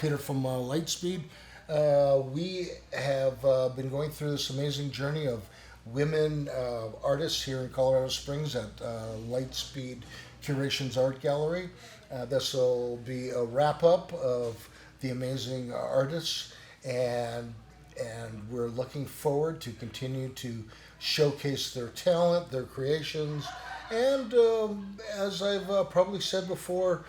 Peter from Light Speed. We have been going through this amazing journey of women artists here in Colorado Springs at Light Speed Curations Art Gallery. This will be a wrap up of the amazing artists, and we're looking forward to continue to showcase their talent, their creations, and as I've probably said before,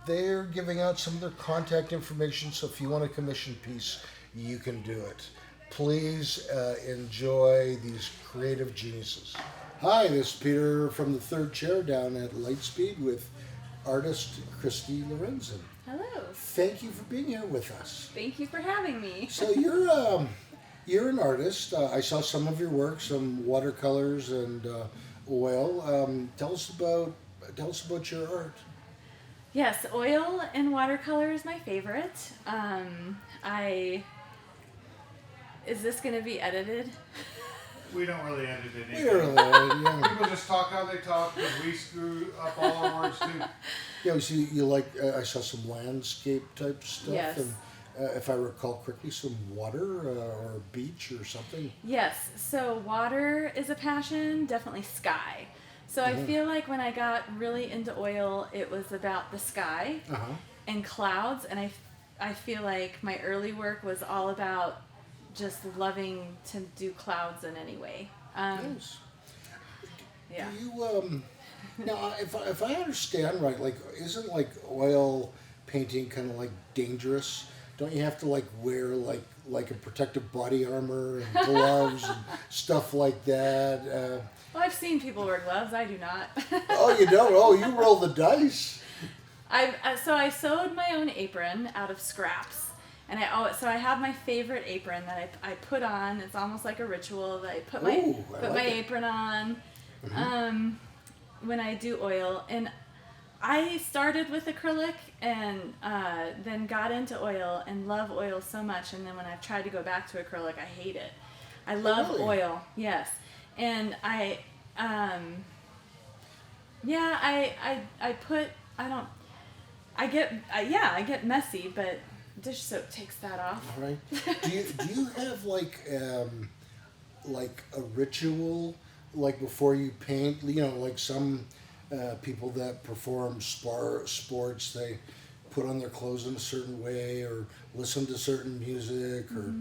they're giving out some of their contact information, so if you want to commission a piece, you can do it. Please enjoy these creative geniuses. Hi, this is Peter from the third chair down at Lightspeed with artist Christy Lorenzen. Hello. Thank you for being here with us. Thank you for having me. So you're an artist. I saw some of your work, some watercolors and oil. Tell us about your art. Yes, oil and watercolor is my favorite. Is this going to be edited? We don't really edit anything. We don't really, yeah. People just talk how they talk, because we screw up all our words too. Yeah, so you like, I saw some landscape type stuff. Yes. And if I recall correctly, some water or beach or something. Yes, so water is a passion, definitely sky. So I feel like when I got really into oil, it was about the sky and clouds, and I feel like my early work was all about just loving to do clouds in any way. Yes. Yeah. Do you now, if I understand right, like isn't like oil painting kind of like dangerous? Don't you have to like wear like a protective body armor and gloves and stuff like that? Well, I've seen people wear gloves. I do not. Oh, you don't? Oh, you roll the dice. So I sewed my own apron out of scraps, and I have my favorite apron that I put on. It's almost like a ritual that I put my apron on when I do oil. And I started with acrylic and then got into oil and love oil so much. And then when I've tried to go back to acrylic, I hate it. I love oil, yes. And I get messy, but dish soap takes that off. All right. Do you have like a ritual like before you paint? You know, like some people that perform sports, they put on their clothes in a certain way, or listen to certain music, or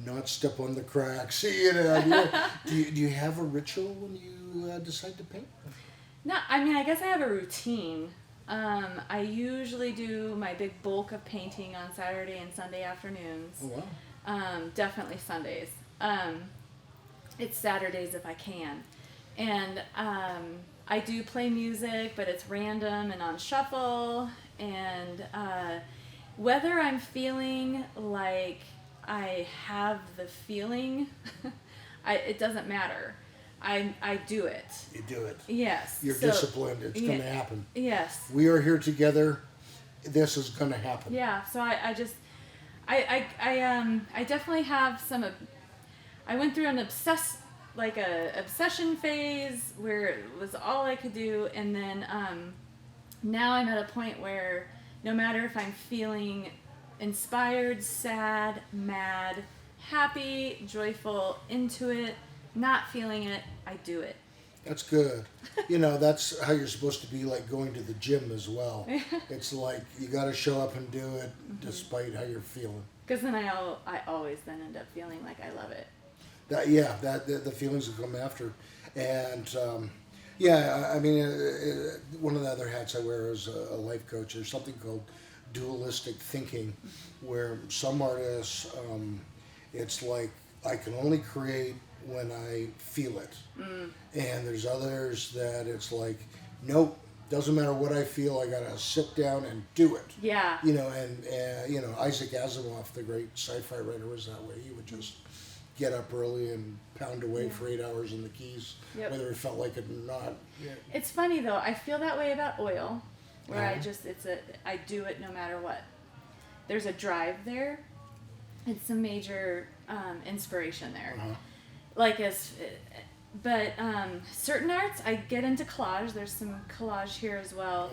not step on the cracks. You know, do you have a ritual when you decide to paint? No, I mean, I guess I have a routine. I usually do my big bulk of painting on Saturday and Sunday afternoons. Oh, wow. Definitely Sundays. It's Saturdays if I can. And I do play music, but it's random and on shuffle. And whether I'm feeling like I have the feeling, it doesn't matter. I do it. You do it. Yes. You're disciplined. It's going to happen. Yes. We are here together. This is going to happen. Yeah. So I definitely have some. I went through an obsession phase where it was all I could do, and then now I'm at a point where no matter if I'm feeling inspired, sad, mad, happy, joyful, into it, not feeling it, I do it. That's good. You know, that's how you're supposed to be, like going to the gym as well. It's like you got to show up and do it despite how you're feeling. Because then I always then end up feeling like I love it. The feelings that come after. And I mean, one of the other hats I wear is a life coach. There's something called dualistic thinking, where some artists, it's like I can only create when I feel it. And there's others that it's like, nope, doesn't matter what I feel, I gotta sit down and do it. Yeah. You know, and you know, Isaac Asimov, the great sci-fi writer, was that way. He would just get up early and pound away for 8 hours in the keys, whether it felt like it or not. Yeah. It's funny though, I feel that way about oil, where I do it no matter what. There's a drive there, and some major inspiration there. But certain arts, I get into collage. There's some collage here as well.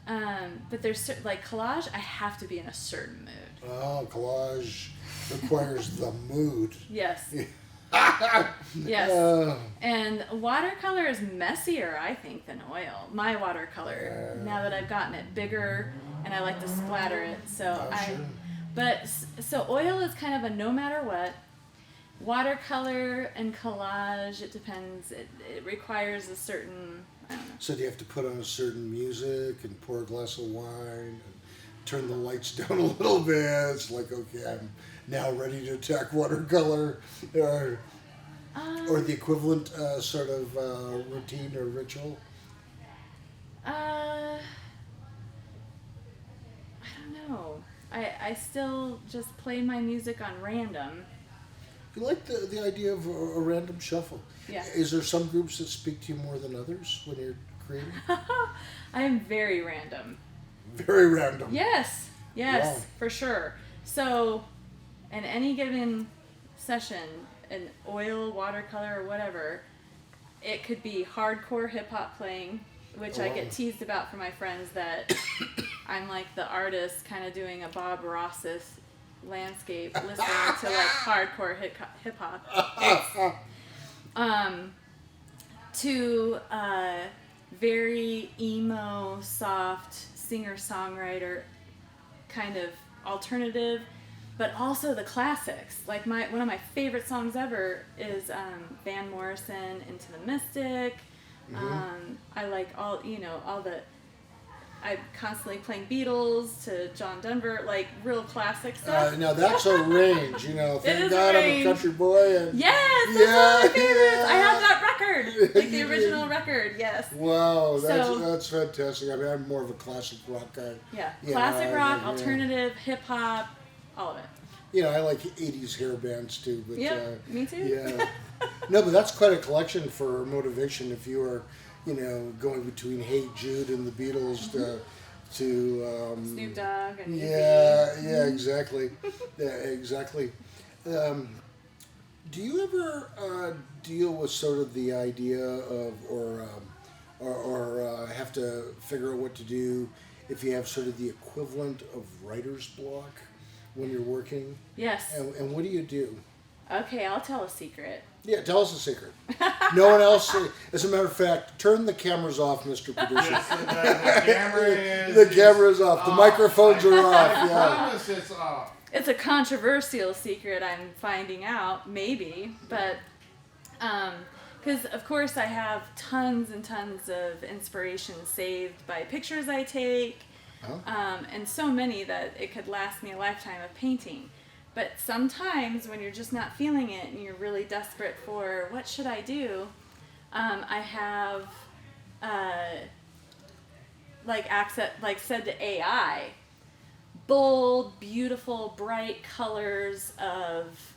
But there's like collage, I have to be in a certain mood. Oh, collage requires the mood. Yes. Yes. And watercolor is messier, I think, than oil. My watercolor, now that I've gotten it bigger and I like to splatter it. So oil is kind of a no matter what. Watercolor and collage, it depends. It requires a certain, I don't know. So do you have to put on a certain music and pour a glass of wine and turn the lights down a little bit? It's like, okay, I'm now ready to attack watercolor, or the equivalent sort of routine or ritual? I don't know. I still just play my music on random. You like the idea of a random shuffle? Yeah. Is there some groups that speak to you more than others when you're creating? I am very random. Very random. Yes, Wow. for sure. So, in any given session, an oil, watercolor, or whatever, it could be hardcore hip hop playing, which I get teased about from my friends that I'm like the artist kind of doing a Bob Ross's landscape listening to like hardcore hip hop. To very emo, soft singer-songwriter kind of alternative, but also the classics. Like one of my favorite songs ever is Van Morrison, Into the Mystic. I like all the. I'm constantly playing Beatles to John Denver, like real classic stuff. Now that's a range, Thank God I'm a country boy. And yes, that's one of my favorites. I have that record, like the original record. Yes. Wow, that's fantastic. I mean, I'm more of a classic rock guy. Yeah, classic rock, alternative, hip hop, all of it. I like 80s hair bands too. But, me too. Yeah. No, but that's quite a collection for motivation if you are, going between Hey Jude and the Beatles to Snoop Dogg and yeah, exactly. Yeah, exactly. Do you ever deal with sort of the idea of, or have to figure out what to do if you have sort of the equivalent of writer's block when you're working? Yes. And what do you do? Okay, I'll tell a secret. Yeah, tell us a secret. No one else. As a matter of fact, turn the cameras off, Mr. Producer. Yes, the camera is. The camera's off. The microphones are off. I Yeah. promise it's off. It's a controversial secret, I'm finding out, maybe, but because of course I have tons and tons of inspiration saved by pictures I take, and so many that it could last me a lifetime of painting. But sometimes when you're just not feeling it and you're really desperate for what should I do, I have said to AI, bold, beautiful, bright colors of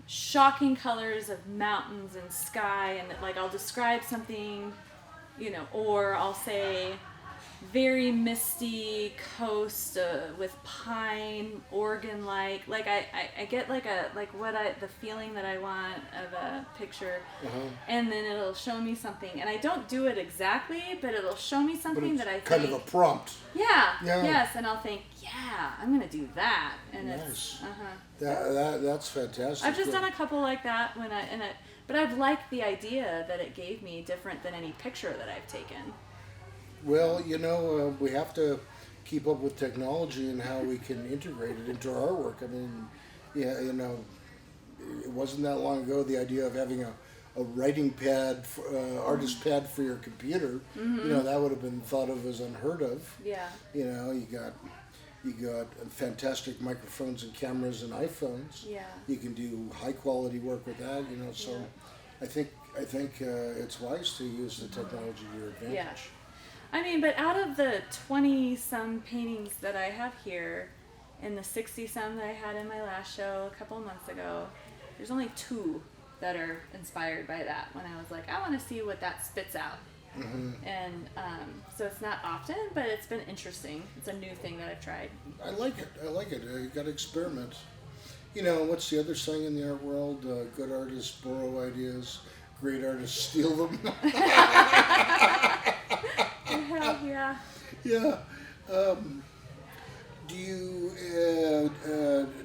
shocking colors of mountains and sky, and I'll describe something, or I'll say very misty coast with pine, organ-like. I get the feeling that I want of a picture, and then it'll show me something, and I don't do it exactly, but it'll show me something that I think kind of a prompt. Yeah. Yes, and I'll think, yeah, I'm gonna do that, and nice. It's That's fantastic. I've just done a couple like that but I've liked the idea that it gave me different than any picture that I've taken. Well, we have to keep up with technology and how we can integrate it into our work. I mean, it wasn't that long ago the idea of having a writing pad, artist pad for your computer. That would have been thought of as unheard of. Yeah. You got fantastic microphones and cameras and iPhones. Yeah. You can do high quality work with that. So I think it's wise to use the technology to your advantage. Yeah. I mean, but out of the 20-some paintings that I have here, and the 60-some that I had in my last show a couple of months ago, there's only 2 that are inspired by that. When I was like, I want to see what that spits out. And so it's not often, but it's been interesting. It's a new thing that I've tried. I like it. You got to experiment. What's the other saying in the art world? Good artists borrow ideas, great artists steal them. Yeah. Yeah. Do you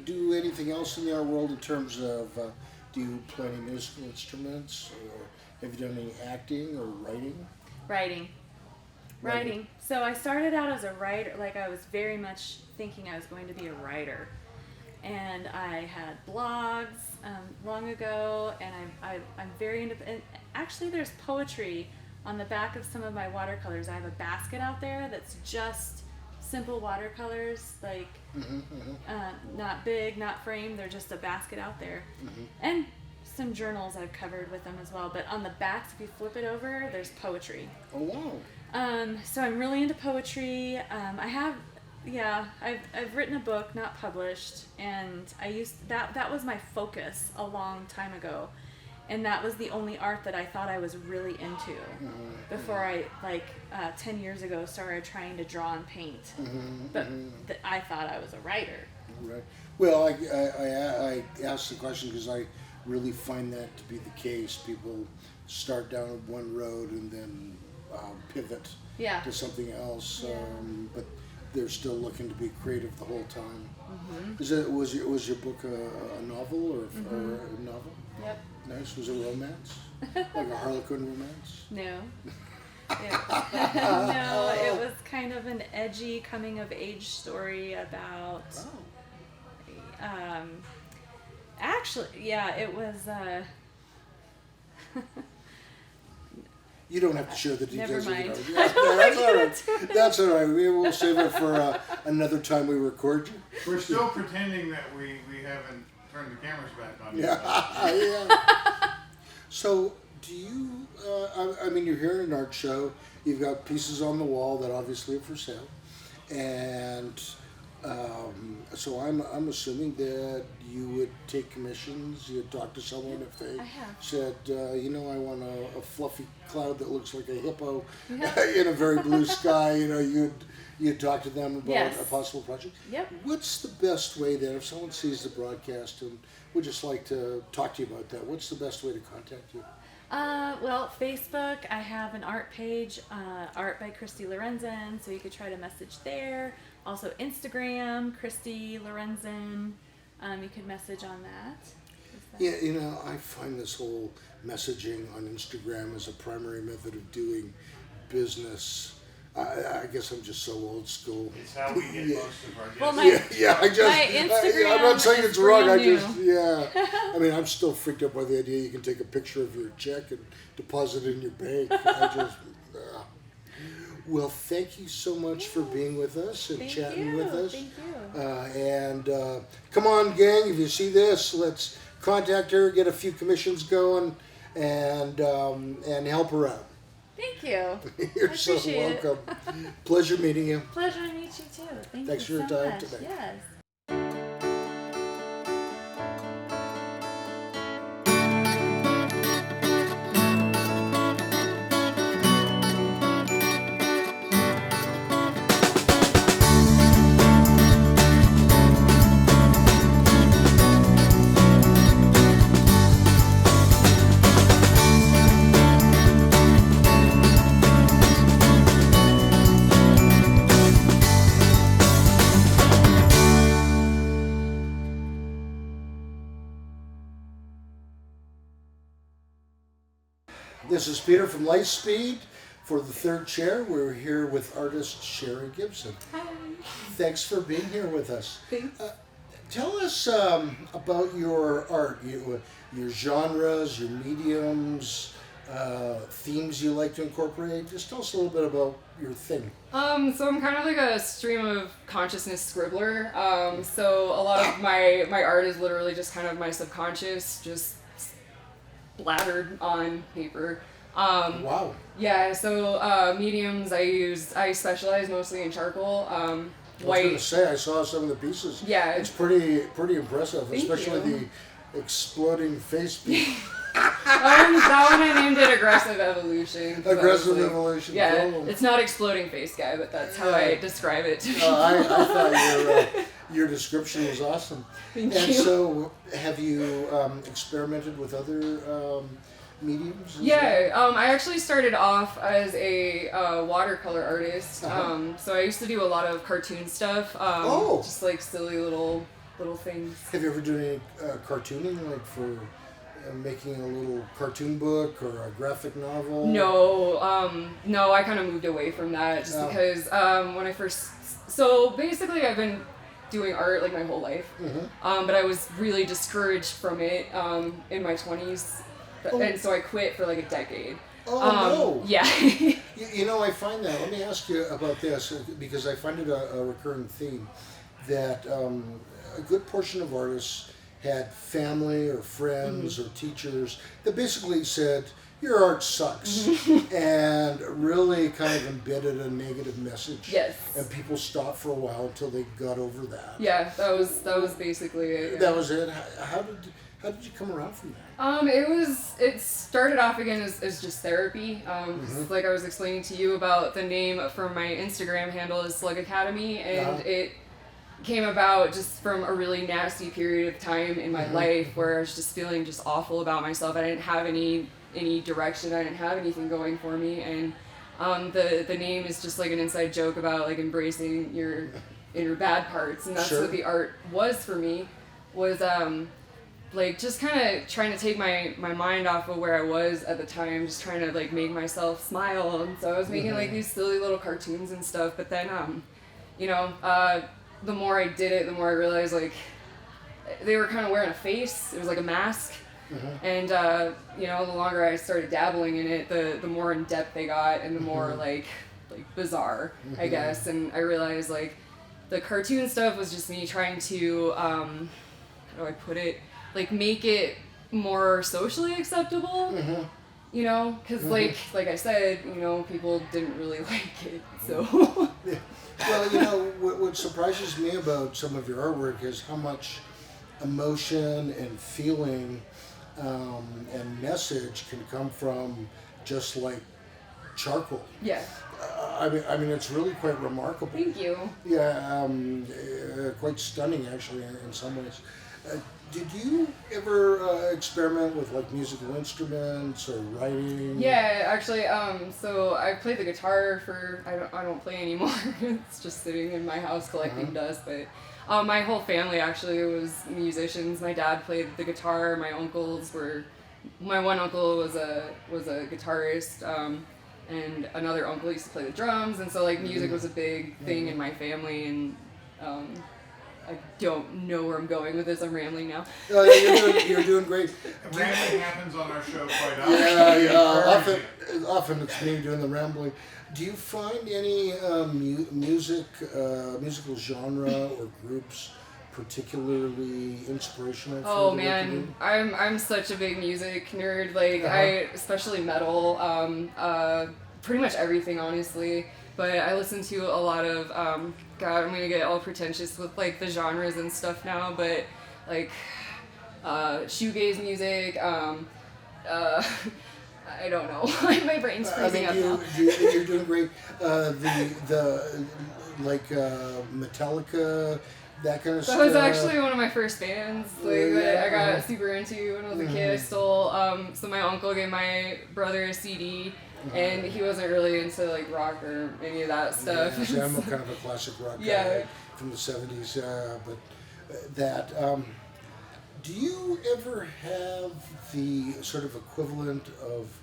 do anything else in the art world in terms of, do you play any musical instruments, or have you done any acting or writing? Writing. So I started out as a writer, like I was very much thinking I was going to be a writer. And I had blogs long ago, and I'm very into, and actually there's poetry on the back of some of my watercolors. I have a basket out there that's just simple watercolors, like not big, not framed, they're just a basket out there. And some journals I've covered with them as well, but on the backs, if you flip it over, there's poetry. Oh, wow. So I'm really into poetry. I've written a book, not published, and I used that was my focus a long time ago, and that was the only art that I thought I was really into before I 10 years ago started trying to draw and paint. But I thought I was a writer. Right. Well, I asked the question because I really find that to be the case. People start down one road and then pivot to something else, but they're still looking to be creative the whole time. Was your book a novel or a novel? Yep. Nice. Was it romance? Like a Harlequin romance? No. No, it was kind of an edgy coming of age story about. Actually, yeah, it was. You don't have to share the details. Never mind. Of it. That's all right. That's all right. We'll save it for another time we record you. We're still pretending that we haven't turned the cameras back on. Yeah. So, do you? I mean, you're here at an art show. You've got pieces on the wall that obviously are for sale, and so I'm assuming that you would take commissions. You'd talk to someone if they said, I want a fluffy cloud that looks like a hippo in a very blue sky. You'd talk to them about a possible project. Yep. What's the best way then, if someone sees the broadcast and would just like to talk to you about that, what's the best way to contact you? Well, Facebook, I have an art page, Art by Christy Lorenzen, so you could try to message there. Also Instagram, Christy Lorenzen, you could message on that. Yeah, I find this whole messaging on Instagram as a primary method of doing business. I guess I'm just so old school. It's how we get most of our guests. Well, my Instagram I'm not saying it's wrong. I mean, I'm still freaked out by the idea you can take a picture of your check and deposit it in your bank. Well, thank you so much for being with us and chatting with us. Thank you. And come on, gang, if you see this, let's contact her, get a few commissions going, and help her out. Thank you. You're so welcome. Pleasure meeting you. Pleasure to meet you too. Thanks for you your so time much. today. Yes. This is Peter from Light Speed. For the third chair, we're here with artist Sherry Gibson. Hi. Thanks for being here with us. Thanks. Tell us about your art, your genres, your mediums, themes you like to incorporate. Just tell us a little bit about your thing. So I'm kind of like a stream of consciousness scribbler. So a lot of my art is literally just kind of my subconscious, just splattered on paper. Wow. Yeah, so mediums I specialize mostly in charcoal. I was White. going to say, I saw some of the pieces. Yeah. It's pretty impressive, Thank especially you. the exploding face piece. That one I named it Aggressive Evolution. Aggressive Evolution. Yeah, Cool. it's not exploding face guy, but that's how I describe it to people. I thought your description was awesome. Thank and you. so, have you experimented with other mediums? Yeah, I actually started off as a watercolor artist. So I used to do a lot of cartoon stuff. Just like silly little things. Have you ever done any cartooning, like for making a little cartoon book or a graphic novel? No, I kind of moved away from that just because when I first. So basically, I've been doing art like my whole life, but I was really discouraged from it in my 20s. And so I quit for like a decade. No. Yeah. You know, I find that. Let me ask you about this because I find it a recurring theme that a good portion of artists had family or friends or teachers that basically said, your art sucks, and really kind of embedded a negative message. Yes. And people stopped for a while until they got over that. Yeah, that was basically it. Yeah. That was it. How did you come around from that? It started off again as just therapy. Like I was explaining to you about the name for my Instagram handle is Slug Academy, and it came about just from a really nasty period of time in my life where I was just feeling just awful about myself. I didn't have any direction. I didn't have anything going for me, and the name is just like an inside joke about like embracing your inner bad parts, and that's what the art was for me. Was like just kind of trying to take my mind off of where I was at the time, just trying to like make myself smile. And so I was making like these silly little cartoons and stuff. But then, the more I did it, the more I realized like they were kind of wearing a face. It was like a mask. And the longer I started dabbling in it, the more in depth they got, and the more like bizarre, I guess. And I realized like the cartoon stuff was just me trying to how do I put it? Like make it more socially acceptable, you know, because like I said, people didn't really like it, so. Well, what surprises me about some of your artwork is how much emotion and feeling and message can come from just like charcoal. Yeah. I mean, it's really quite remarkable. Thank you. Yeah, quite stunning actually in some ways. Did you ever experiment with like musical instruments or writing? Yeah, actually, so I played the guitar for, I don't play anymore. It's just sitting in my house collecting dust, but my whole family actually was musicians. My dad played the guitar, my one uncle was a guitarist, and another uncle used to play the drums, and so like music was a big thing in my family, and I don't know where I'm going with this. I'm rambling now. You're doing great. Rambling happens on our show quite often. Yeah. Often it's me doing the rambling. Do you find any musical genre or groups particularly inspirational? Oh man, I'm such a big music nerd. Like I especially metal. Pretty much everything, honestly. But I listen to a lot of, God, I'm gonna get all pretentious with like the genres and stuff now, but like shoegaze music, I don't know. My brain's freezing up now. You're doing great. The Metallica, that kind of stuff. That was actually one of my first bands. I got super into when I was a kid. I stole. So my uncle gave my brother a CD. And he wasn't really into like rock or any of that stuff. Yeah, so I'm kind of a classic rock guy from the 70s. But that, do you ever have the sort of equivalent of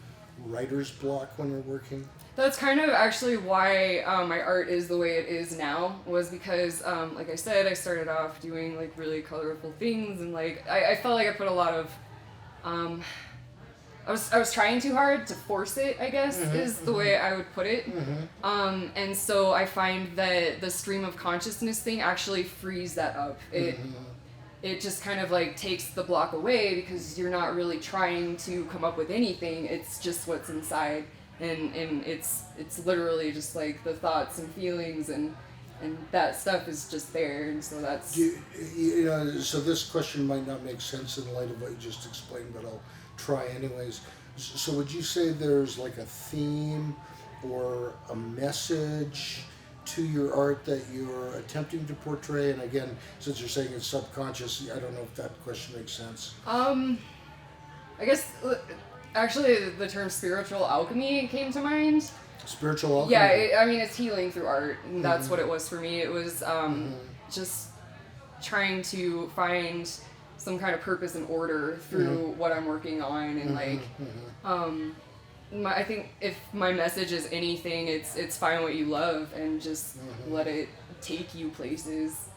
writer's block when you're working? That's kind of actually why my art is the way it is now, was because, like I said, I started off doing like really colorful things, and like I felt like I put a lot of I was trying too hard to force it, I guess, is the way I would put it. And so I find that the stream of consciousness thing actually frees that up. It just kind of like takes the block away because you're not really trying to come up with anything. It's just what's inside, and it's literally just like the thoughts and feelings and that stuff is just there, and so that's. So this question might not make sense in light of what you just explained, but I'll try anyways. So would you say there's like a theme or a message to your art that you're attempting to portray? And again, since you're saying it's subconscious, I don't know if that question makes sense. I guess Actually, the term spiritual alchemy came to mind. Spiritual alchemy. Yeah, I mean, it's healing through art, and that's what it was for me. It was just trying to find some kind of purpose and order through what I'm working on, and I think if my message is anything, it's find what you love and just let it take you places.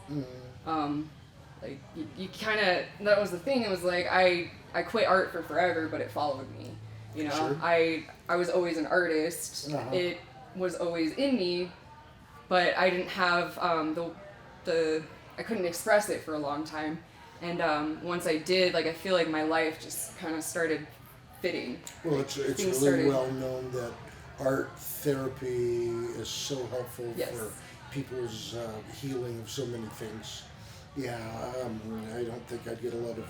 Like you kind of, that was the thing. It was like I quit art for forever, but it followed me. You know, Sure. I was always an artist. It was always in me, but I didn't have I couldn't express it for a long time. And once I did, like I feel like my life just kind of started fitting. Well, it's really started. well known that art therapy is so helpful Yes. for people's healing of so many things. Yeah, I don't think I'd get a lot of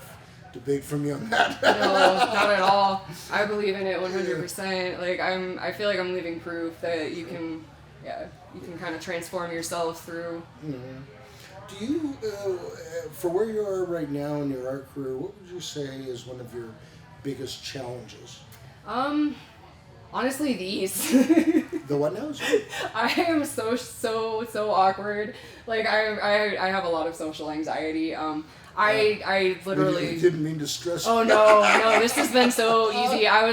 debate from you on that. No, not at all. I believe in it 100%. Like I feel like I'm living proof that you can kind of transform yourself through. Do you, for where you are right now in your art career, what would you say is one of your biggest challenges? Honestly, these. The what now? I am so awkward. Like I have a lot of social anxiety. I literally You didn't mean to stress. Oh no, this has been so easy. I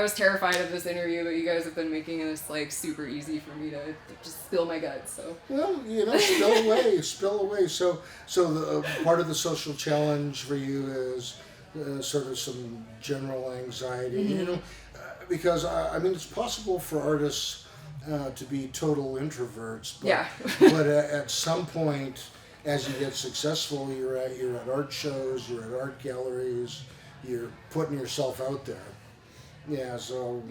was terrified of this interview, but you guys have been making this like super easy for me to just spill my guts. So Well, spill away. So the part of the social challenge for you is sort of some general anxiety, you know, because I mean it's possible for artists to be total introverts, but, but at some point, as you get successful, you're at art shows, you're at art galleries, you're putting yourself out there. Yeah. So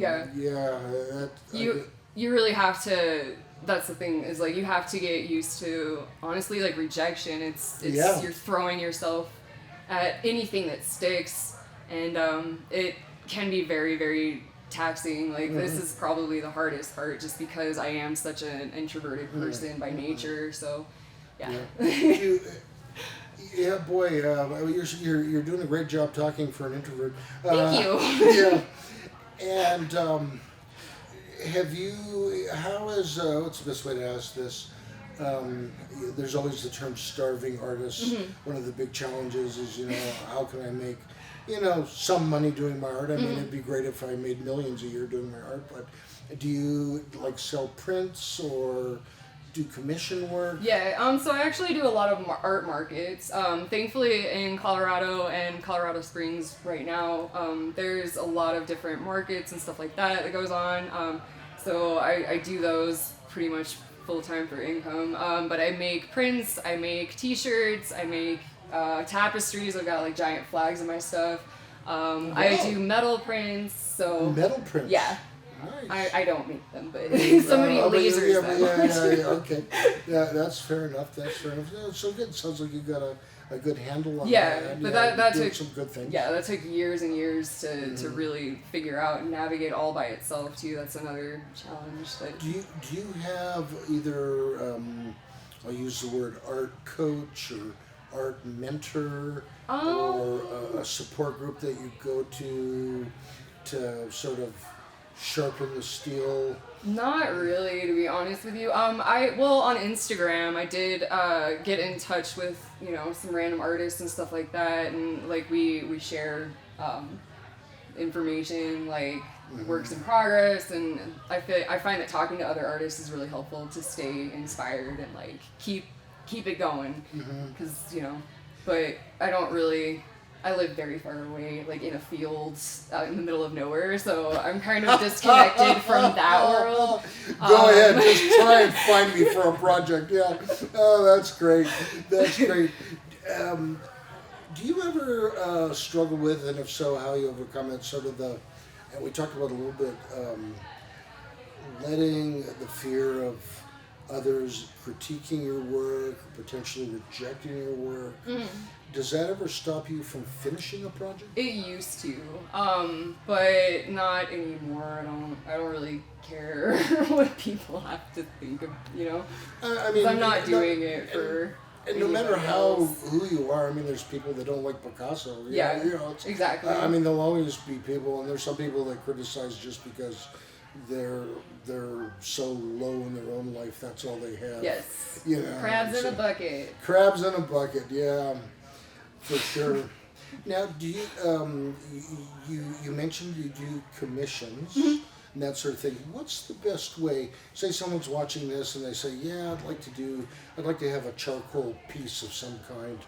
you really have to. That's the thing, is like you have to get used to, honestly, like rejection. It's you're throwing yourself at anything that sticks, and it can be very, very taxing. Like this is probably the hardest part, just because I am such an introverted person by nature. So yeah. Yeah, boy, you're doing a great job talking for an introvert. Thank you. Yeah, and what's the best way to ask this? There's always the term starving artists. One of the big challenges is, how can I make, some money doing my art? I mean, it'd be great if I made millions a year doing my art, but do you like sell prints or do commission work? Yeah, so I actually do a lot of art markets. Thankfully in Colorado and Colorado Springs right now, there's a lot of different markets and stuff like that goes on. So I do those pretty much full time for income. But I make prints, I make t-shirts, I make tapestries. I've got like giant flags in my stuff. I do metal prints. So metal prints? Yeah. Nice. I don't make them, but somebody lasers them. Yeah, okay. Yeah, that's fair enough. Yeah, so good. Sounds like you got a good handle on that. Yeah, but that doing took some good things. Yeah, that took years and years to really figure out and navigate all by itself too. That's another challenge. Do you have either I'll use the word art coach or art mentor or a support group that you go to sort of sharpen the steel? Not really, to be honest with you. On Instagram I did get in touch with some random artists and stuff like that, and like we share information like works in progress, and I find that talking to other artists is really helpful to stay inspired and like keep it going, because but I live very far away, like in a field out in the middle of nowhere, so I'm kind of disconnected from that world. Go ahead, just try and find me for a project. Yeah. Oh, that's great. That's great. Do you ever struggle with, and if so, how you overcome it, sort of and we talked about a little bit, letting the fear of others critiquing your work, potentially rejecting your work. Does that ever stop you from finishing a project? It used to, but not anymore. I don't really care what people have to think of, I mean, I'm not doing it for. And no matter anybody how else. who you are, I mean, there's people that don't like Picasso. Yeah, it's, exactly. I mean, there'll always be people, and there's some people that criticize just because they're so low in their own life. That's all they have. Yes. You know, Crabs in so- a bucket. Crabs in a bucket, yeah, for sure. Now, do you you mentioned you do commissions and that sort of thing? What's the best way? Say someone's watching this and they say, "Yeah, I'd like to have a charcoal piece of some kind."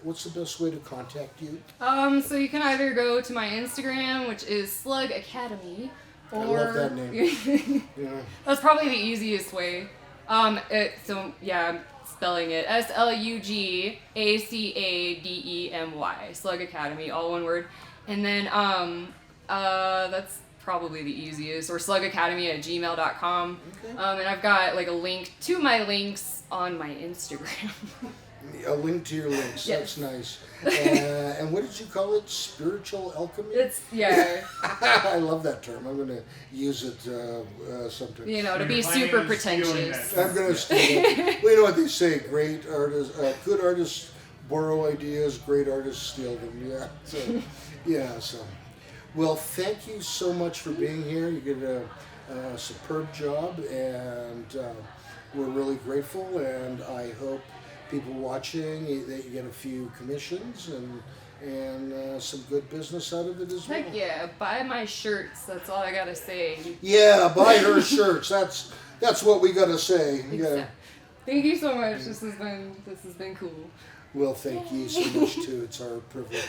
What's the best way to contact you? So you can either go to my Instagram, which is Slug Academy, or I love that name. Yeah. that's probably the easiest way. I'm spelling it SlugAcademy, Slug Academy, all one word. And then that's probably the easiest, or slugacademy@gmail.com. Okay. And I've got like a link to my links on my Instagram. A link to your links. Yes. That's nice. And what did you call it? Spiritual alchemy? Yeah, I love that term. I'm going to use it sometime. to You're be planning super on stealing pretentious. that. I'm going to steal it. Well, you know what they say? Great artists, good artists borrow ideas. Great artists steal them. Yeah. So, yeah. So, well, thank you so much for being here. You did a superb job, and we're really grateful. And I hope people watching that you get a few commissions and some good business out of it as well. Heck yeah, buy my shirts. That's all I gotta say. Yeah, buy her shirts. That's what we gotta say. Yeah. Thank you so much. This has been cool. Well, thank you so much too. It's our privilege.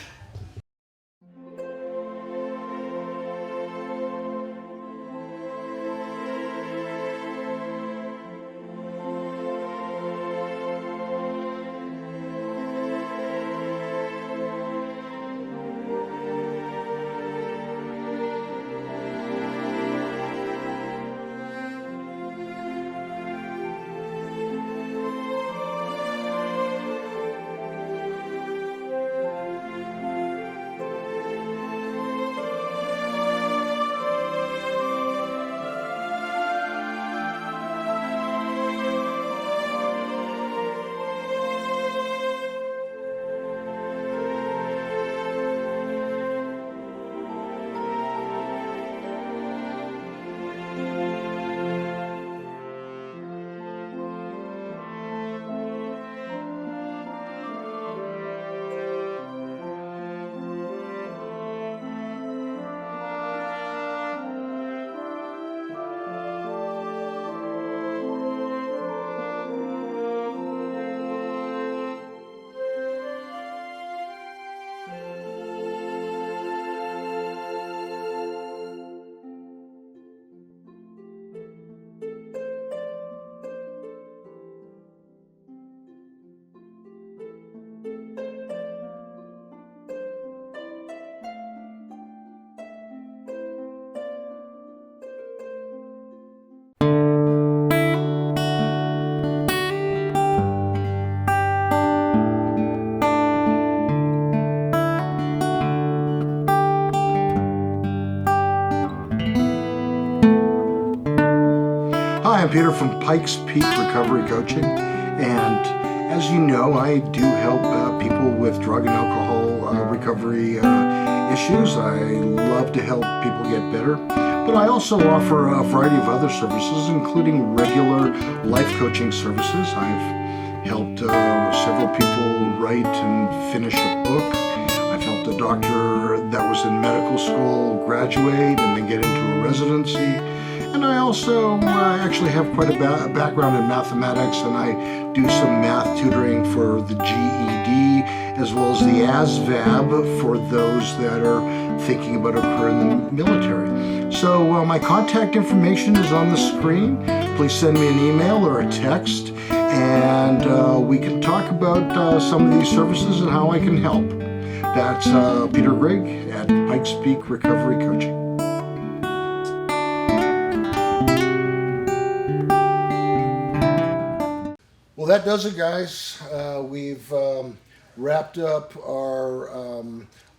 Hi, I'm Peter from Pikes Peak Recovery Coaching, and as you know, I do help people with drug and alcohol recovery issues. I love to help people get better, but I also offer a variety of other services, including regular life coaching services. I've helped several people write and finish a book. I've helped a doctor that was in medical school graduate and then get into a residency. And I also actually have quite a background in mathematics, and I do some math tutoring for the GED as well as the ASVAB for those that are thinking about a career in the military. So my contact information is on the screen. Please send me an email or a text, and we can talk about some of these services and how I can help. That's Peter Grigg at Pikes Peak Recovery Coaching. Well, that does it, guys. We've wrapped up our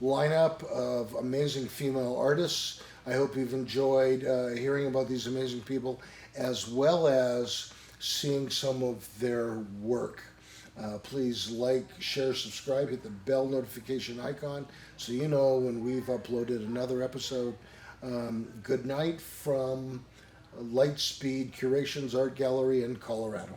lineup of amazing female artists. I hope you've enjoyed hearing about these amazing people as well as seeing some of their work. Please like, share, subscribe, hit the bell notification icon so you know when we've uploaded another episode. Good night from Light Speed Curations Art Gallery in Colorado.